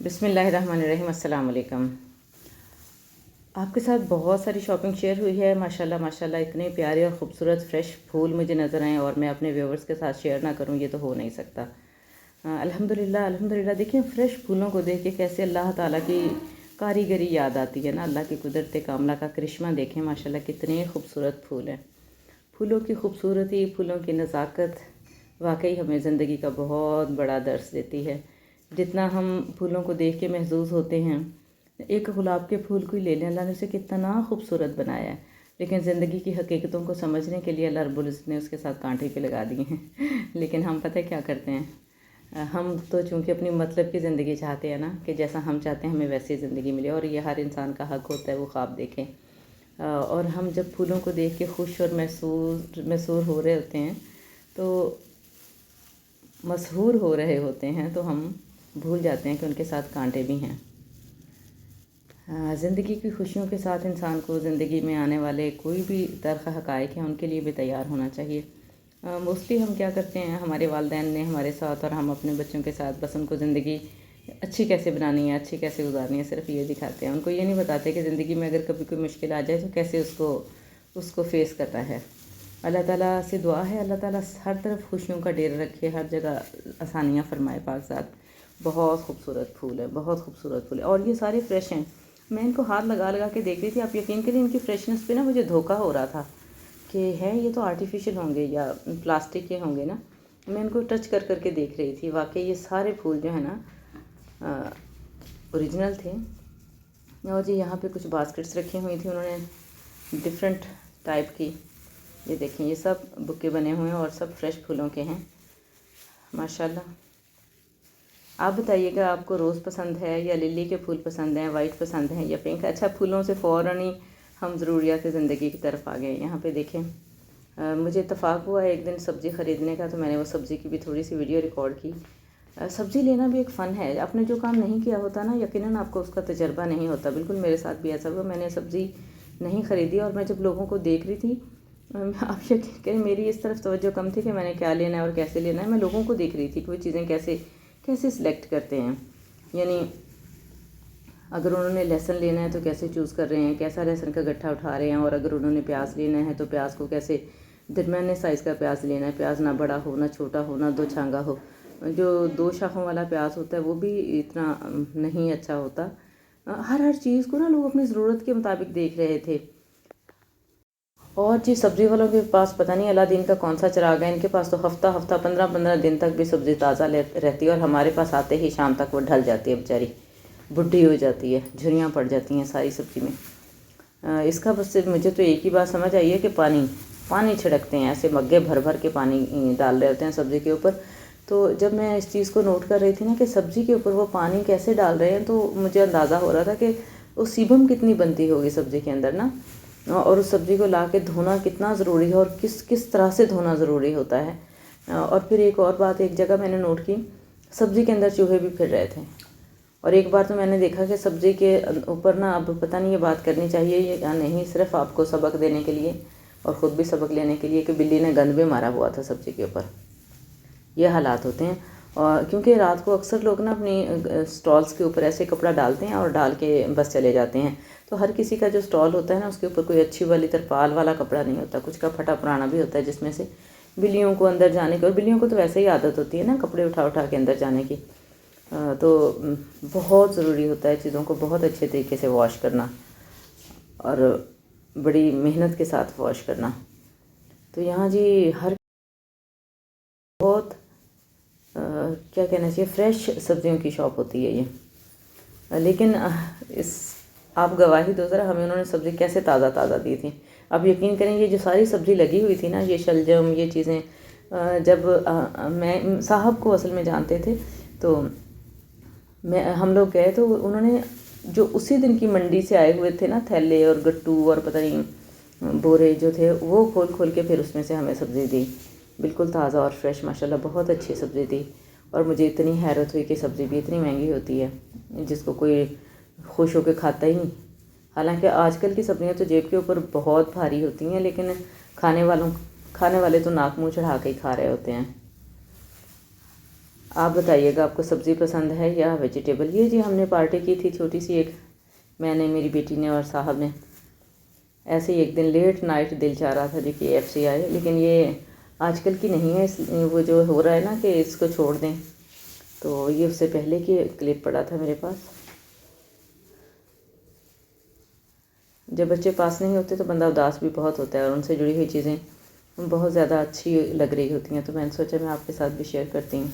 बिस्मिल्लाहिर्रहमानिर्रहीम, अस्सलाम वालेकुम। आपके साथ बहुत सारी शॉपिंग शेयर हुई है। माशाल्लाह माशाल्लाह इतने प्यारे और ख़ूबसूरत फ़्रेश फूल मुझे नज़र आए और मैं अपने व्यूवर्स के साथ शेयर ना करूं, ये तो हो नहीं सकता। अल्हम्दुलिल्लाह अल्हम्दुलिल्लाह। देखिए फ़्रेश फूलों को देख के कैसे अल्लाह ताला की कारीगरी याद आती है ना, अल्लाह की कुदरत कामला का करिश्मा देखें। माशाल्लाह कितने खूबसूरत फूल हैं। फूलों की खूबसूरती, फूलों की नज़ाकत वाकई हमें ज़िंदगी का बहुत बड़ा दर्स देती है। जितना हम फूलों को देख के महसूस होते हैं, एक गुलाब के फूल को ही ले लें, अल्लाह ने उसे कितना खूबसूरत बनाया है, लेकिन ज़िंदगी की हकीकतों को समझने के लिए अल्लाह रब्बुल इज़्ज़त ने उसके साथ कांटे पे लगा दिए हैं। लेकिन हम पता है क्या करते हैं, हम तो चूँकि अपनी मतलब की ज़िंदगी चाहते हैं ना, कि जैसा हम चाहते हैं हमें वैसी ज़िंदगी मिले, और ये हर इंसान का हक़ होता है वो ख्वाब देखें। और हम जब फूलों को देख के खुश और मैसूर हो रहे होते हैं, तो मशहूर हो रहे होते हैं, तो हम भूल जाते हैं कि उनके साथ कांटे भी हैं। ज़िंदगी की खुशियों के साथ इंसान को ज़िंदगी में आने वाले कोई भी तल्ख़ हक़ाइक़ हैं उनके लिए भी तैयार होना चाहिए। मोस्टली हम क्या करते हैं, हमारे वालिदैन ने हमारे साथ और हम अपने बच्चों के साथ बस उनको ज़िंदगी अच्छी कैसे बनानी है, अच्छी कैसे गुजारनी है, सिर्फ ये दिखाते हैं। उनको ये नहीं बताते कि ज़िंदगी में अगर कभी कोई मुश्किल आ जाए तो कैसे उसको फ़ेस करना है। अल्लाह ताला से दुआ है, अल्लाह ताला हर तरफ खुशियों का डेरा रखे, हर जगह आसानियाँ फरमाए पाक ज़ात। बहुत खूबसूरत फूल है, बहुत खूबसूरत फूल है, और ये सारे फ्रेश हैं। मैं इनको हाथ लगा लगा के देख रही थी, आप यकीन करिए इनकी फ्रेशनेस पे ना मुझे धोखा हो रहा था कि है ये तो आर्टिफिशियल होंगे या प्लास्टिक के होंगे ना। मैं इनको टच कर करके देख रही थी, वाकई ये सारे फूल जो है ना ओरिजिनल थे। और जी यहाँ पे कुछ बास्केट्स रखी हुई थी उन्होंने डिफरेंट टाइप की। ये देखें, ये सब बुके बने हुए हैं और सब फ्रेश फूलों के हैं माशाल्लाह। आप बताइएगा, आपको रोज़ पसंद है या लिली के फूल पसंद हैं, वाइट पसंद हैं या पिंक? अच्छा, फूलों से फ़ौरन ही हम ज़रूरियात ज़िंदगी की तरफ आ गए। यहाँ पे देखें, मुझे इत्तेफाक हुआ एक दिन सब्ज़ी ख़रीदने का, तो मैंने वो सब्ज़ी की भी थोड़ी सी वीडियो रिकॉर्ड की। सब्ज़ी लेना भी एक फ़न है। आपने जो काम नहीं किया होता ना, यकीनन आपको उसका तजर्बा नहीं होता। बिल्कुल मेरे साथ भी ऐसा हुआ। मैंने सब्ज़ी नहीं ख़रीदी और मैं जब लोगों को देख रही थी, आप यकीन करें मेरी इस तरफ तवज्जो कम थी कि मैंने क्या लेना है और कैसे लेना है। मैं लोगों को देख रही थी कि वो चीज़ें कैसे कैसे सिलेक्ट करते हैं। यानी अगर उन्होंने लहसुन लेना है तो कैसे चूज़ कर रहे हैं, कैसा लहसुन का गट्ठा उठा रहे हैं, और अगर उन्होंने प्याज लेना है तो प्याज को कैसे दरमियाने साइज़ का प्याज लेना है। प्याज ना बड़ा हो, ना छोटा हो, ना दो छांगा हो। जो दो शाखों वाला प्याज होता है वो भी इतना नहीं अच्छा होता। हर चीज़ को ना लोग अपनी ज़रूरत के मुताबिक देख रहे थे। और जी सब्ज़ी वालों के पास पता नहीं अलादीन का कौन सा चिराग है, इनके पास तो हफ़्ता 15-15 दिन तक भी सब्ज़ी ताज़ा रहती है, और हमारे पास आते ही शाम तक वो ढल जाती है, बेचारी बुढ़ी हो जाती है, झुर्रियाँ पड़ जाती हैं सारी सब्ज़ी में। इसका बस मुझे तो एक ही बात समझ आई है कि पानी छिड़कते हैं, ऐसे मग्गे भर भर के पानी डाल रहे होते हैं सब्ज़ी के ऊपर। तो जब मैं इस चीज़ को नोट कर रही थी ना कि सब्ज़ी के ऊपर वो पानी कैसे डाल रहे हैं, तो मुझे अंदाज़ा हो रहा था कि वो सीबम कितनी बनती होगी सब्ज़ी के अंदर ना, और उस सब्ज़ी को ला के धोना कितना ज़रूरी है, और किस किस तरह से धोना ज़रूरी होता है। और फिर एक और बात एक जगह मैंने नोट की, सब्ज़ी के अंदर चूहे भी फिर रहे थे। और एक बार तो मैंने देखा कि सब्ज़ी के ऊपर ना, अब पता नहीं ये बात करनी चाहिए या नहीं, सिर्फ आपको सबक देने के लिए और ख़ुद भी सबक लेने के लिए, कि बिल्ली ने गंद भी मारा हुआ था सब्ज़ी के ऊपर। ये हालात होते हैं। और क्योंकि रात को अक्सर लोग ना अपनी स्टॉल्स के ऊपर ऐसे कपड़ा डालते हैं और डाल के बस चले जाते हैं। तो हर किसी का जो स्टॉल होता है ना, उसके ऊपर कोई अच्छी वाली तरपाल वाला कपड़ा नहीं होता, कुछ का फटा पुराना भी होता है, जिसमें से बिल्लियों को अंदर जाने की, और बिल्लियों को तो वैसे ही आदत होती है ना कपड़े उठा उठा के अंदर जाने की। तो बहुत ज़रूरी होता है चीज़ों को बहुत अच्छे तरीके से वॉश करना, और बड़ी मेहनत के साथ वॉश करना। तो यहाँ जी हर बहुत क्या कहना चाहिए, फ्रेश सब्जियों की शॉप होती है ये। लेकिन इस आप गवाही दो ज़रा, हमें उन्होंने सब्ज़ी कैसे ताज़ा ताज़ा दी थी। आप यकीन करें, ये जो सारी सब्ज़ी लगी हुई थी ना, ये शलजम, ये चीज़ें, जब मैं साहब को असल में जानते थे, तो हम लोग गए तो उन्होंने जो उसी दिन की मंडी से आए हुए थे ना थैले और गट्टू और पता नहीं बोरे जो थे, वो खोल खोल के फिर उसमें से हमें सब्ज़ी दी, बिल्कुल ताज़ा और फ्रेश माशाल्लाह, बहुत अच्छी सब्ज़ी थी। और मुझे इतनी हैरत हुई कि सब्ज़ी भी इतनी महंगी होती है, जिसको कोई खुश होकर खाता ही नहीं। हालांकि आजकल की सब्ज़ियाँ तो जेब के ऊपर बहुत भारी होती हैं, लेकिन खाने वाले तो नाक मुँह चढ़ा के ही खा रहे होते हैं। आप बताइएगा आपको सब्ज़ी पसंद है या वेजिटेबल। ये जी हमने पार्टी की थी छोटी सी एक, मैंने, मेरी बेटी ने और साहब ने। ऐसे ही एक दिन लेट नाइट दिल चाह रहा था जी KFC आए, लेकिन ये आजकल की नहीं है, वो जो हो रहा है ना कि इसको छोड़ दें, तो ये उससे पहले की क्लिप पड़ा था मेरे पास। जब बच्चे पास नहीं होते तो बंदा उदास भी बहुत होता है और उनसे जुड़ी हुई चीज़ें बहुत ज़्यादा अच्छी लग रही होती हैं, तो मैंने सोचा मैं आपके साथ भी शेयर करती हूँ।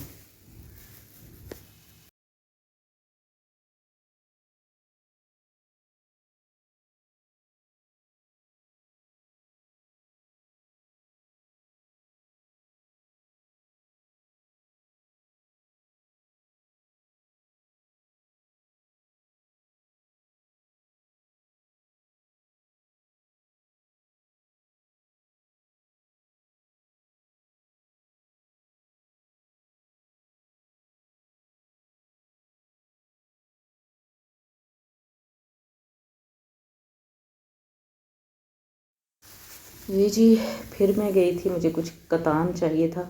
जी फिर मैं गई थी, मुझे कुछ कतान चाहिए था,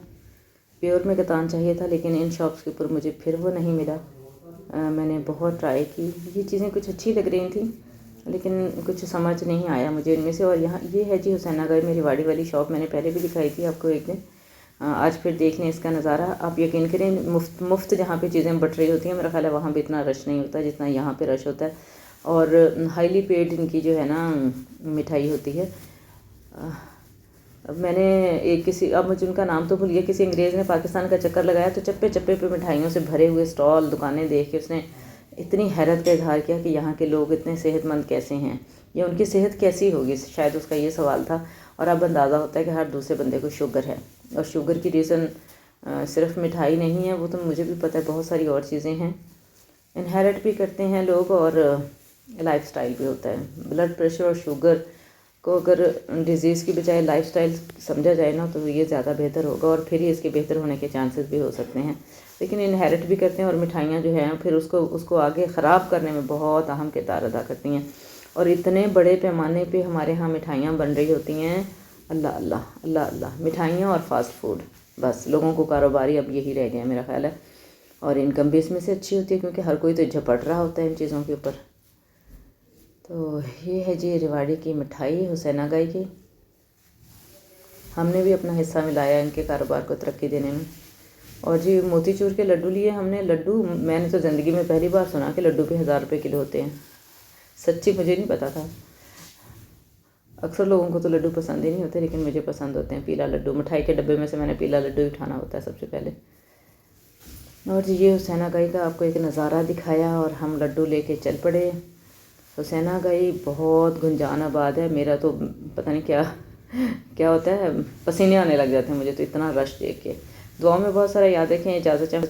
प्योर में कतान चाहिए था, लेकिन इन शॉप्स के ऊपर मुझे फिर वो नहीं मिला। मैंने बहुत ट्राई की, ये चीज़ें कुछ अच्छी लग रही थी लेकिन कुछ समझ नहीं आया मुझे इनमें से। और यहाँ ये है जी हुसैना गई, मेरी वाड़ी वाली शॉप, मैंने पहले भी दिखाई थी आपको एक दिन। आज फिर देख लें इसका नज़ारा। आप यकीन करें, मुफ्त जहाँ पे चीज़ें बट रही होती हैं, मेरा ख्याल है वहाँ भी इतना रश नहीं होता जितना यहाँ पे रश होता है। और हाईली पेड इनकी जो है ना मिठाई होती है। अब मैंने एक किसी, अब मुझे उनका नाम तो भूल गया, किसी अंग्रेज़ ने पाकिस्तान का चक्कर लगाया तो चप्पे चप्पे पे मिठाइयों से भरे हुए स्टॉल, दुकानें देख के उसने इतनी हैरत का इजहार किया कि यहाँ के लोग इतने सेहतमंद कैसे हैं, या उनकी सेहत कैसी होगी, शायद उसका ये सवाल था। और अब अंदाज़ा होता है कि हर दूसरे बंदे को शुगर है, और शुगर की रीज़न सिर्फ मिठाई नहीं है, वो तो मुझे भी पता है, बहुत सारी और चीज़ें हैं। इनहेरिट भी करते हैं लोग, और लाइफस्टाइल भी होता है। ब्लड प्रेशर और शुगर को अगर डिज़ीज़ की बजाय लाइफस्टाइल समझा जाए ना, तो ये ज़्यादा बेहतर होगा, और फिर ही इसके बेहतर होने के चांसेस भी हो सकते हैं। लेकिन इनहेरिट भी करते हैं, और मिठाइयाँ जो हैं फिर उसको आगे ख़राब करने में बहुत अहम किरदार अदा करती हैं। और इतने बड़े पैमाने पे हमारे यहाँ मिठाइयाँ बन रही होती हैं, अल्लाह अल्लाह अल्लाह अल्लाह, मिठाइयाँ और फास्ट फूड, बस लोगों को कारोबारी अब यही रह गया मेरा ख्याल है। और इनकम भी इसमें से अच्छी होती है, क्योंकि हर कोई तो झपट रहा होता है इन चीज़ों के ऊपर। तो ये है जी रेवाड़ी की मिठाई हुसैना गाई की। हमने भी अपना हिस्सा मिलाया इनके कारोबार को तरक्की देने में। और जी मोतीचूर के लड्डू लिए हमने। लड्डू मैंने तो ज़िंदगी में पहली बार सुना कि लड्डू भी 1000 रुपये किलो होते हैं। सच्ची मुझे नहीं पता था। अक्सर लोगों को तो लड्डू पसंद ही नहीं होते, लेकिन मुझे पसंद होते हैं। पीला लड्डू, मिठाई के डब्बे में से मैंने पीला लड्डू ही उठाना होता है सबसे पहले। और जी ये हुसैना गाई का आपको एक नज़ारा दिखाया, और हम लड्डू लेके चल पड़े। हुसैना गई बहुत गुंजान आबाद है। मेरा तो पता नहीं क्या क्या होता है, पसीने आने लग जाते हैं मुझे तो इतना रश देख के। दुआ में बहुत सारा याद रखें। इजाज़त चाहे।